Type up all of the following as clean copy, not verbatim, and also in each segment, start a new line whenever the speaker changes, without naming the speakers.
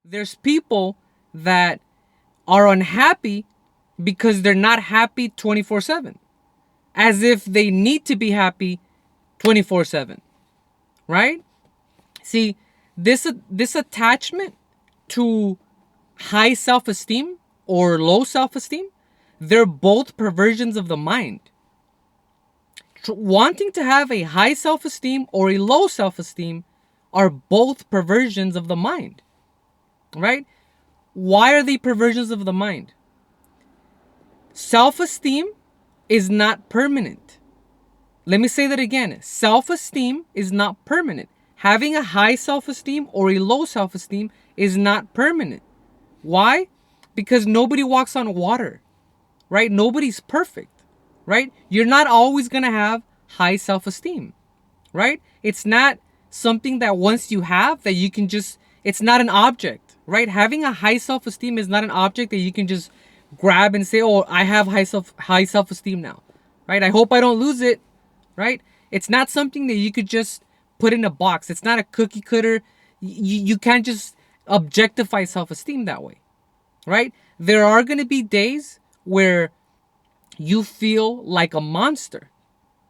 There's people that are unhappy because they're not happy 24/7, as if they need to be happy 24/7, right? See, this attachment to high self-esteem or low self-esteem, they're both perversions of the mind. Wanting to have a high self-esteem or a low self-esteem are both perversions of the mind, right? Why are they perversions of the mind? Self-esteem is not permanent. Let me say that again. Self-esteem is not permanent. Having a high self-esteem or a low self-esteem is not permanent. Why? Because nobody walks on water, right? Nobody's perfect, right? You're not always going to have high self-esteem, right? It's not something that once you have that you can just, it's not an object, right? Having a high self-esteem is not an object that you can just grab and say, oh, I have high self-esteem now, right? I hope I don't lose it, right? It's not something that you could just put in a box. It's not a cookie cutter. You can't just objectify self-esteem that way, right? There are going to be days where you feel like a monster,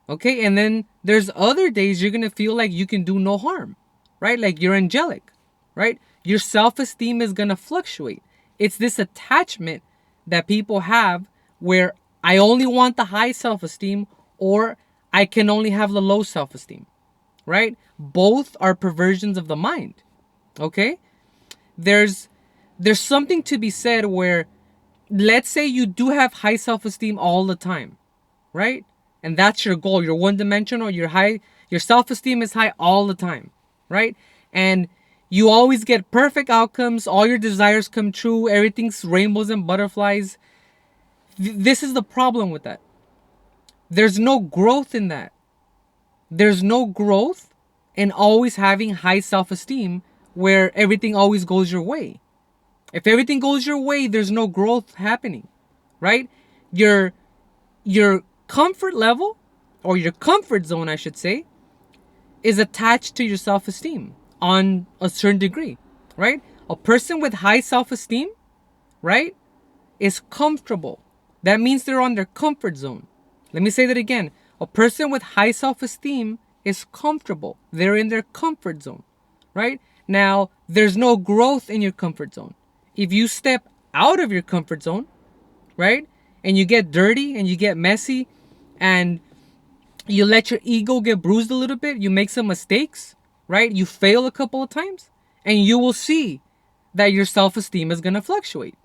okay? And then there's other days you're going to feel like you can do no harm, right? Like you're angelic, right? Your self-esteem is going to fluctuate. It's this attachment that people have where I only want the high self-esteem or I can only have the low self-esteem, right? Both are perversions of the mind, okay? There's something to be said where, let's say you do have high self-esteem all the time, right? And that's your goal. You're one-dimensional. Your self-esteem is high all the time, right? And you always get perfect outcomes. All your desires come true. Everything's rainbows and butterflies. This is the problem with that. There's no growth in that. There's no growth in always having high self-esteem where everything always goes your way. If everything goes your way, there's no growth happening, right? Your comfort level, or your comfort zone, I should say, is attached to your self-esteem on a certain degree, right? A person with high self-esteem, right, is comfortable. That means they're on their comfort zone. Let me say that again. A person with high self-esteem is comfortable. They're in their comfort zone, right? Now, there's no growth in your comfort zone. If you step out of your comfort zone, right, and you get dirty and you get messy and you let your ego get bruised a little bit, you make some mistakes, right? You fail a couple of times and you will see that your self-esteem is going to fluctuate.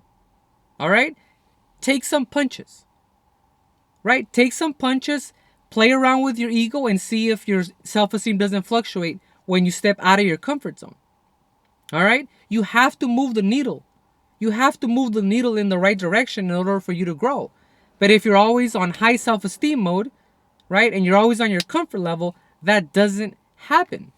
All right? Take some punches, right? Take some punches, play around with your ego and see if your self-esteem doesn't fluctuate when you step out of your comfort zone. All right? You have to move the needle. You have to move the needle in the right direction in order for you to grow. But if you're always on high self-esteem mode, right, and you're always on your comfort level, that doesn't happen.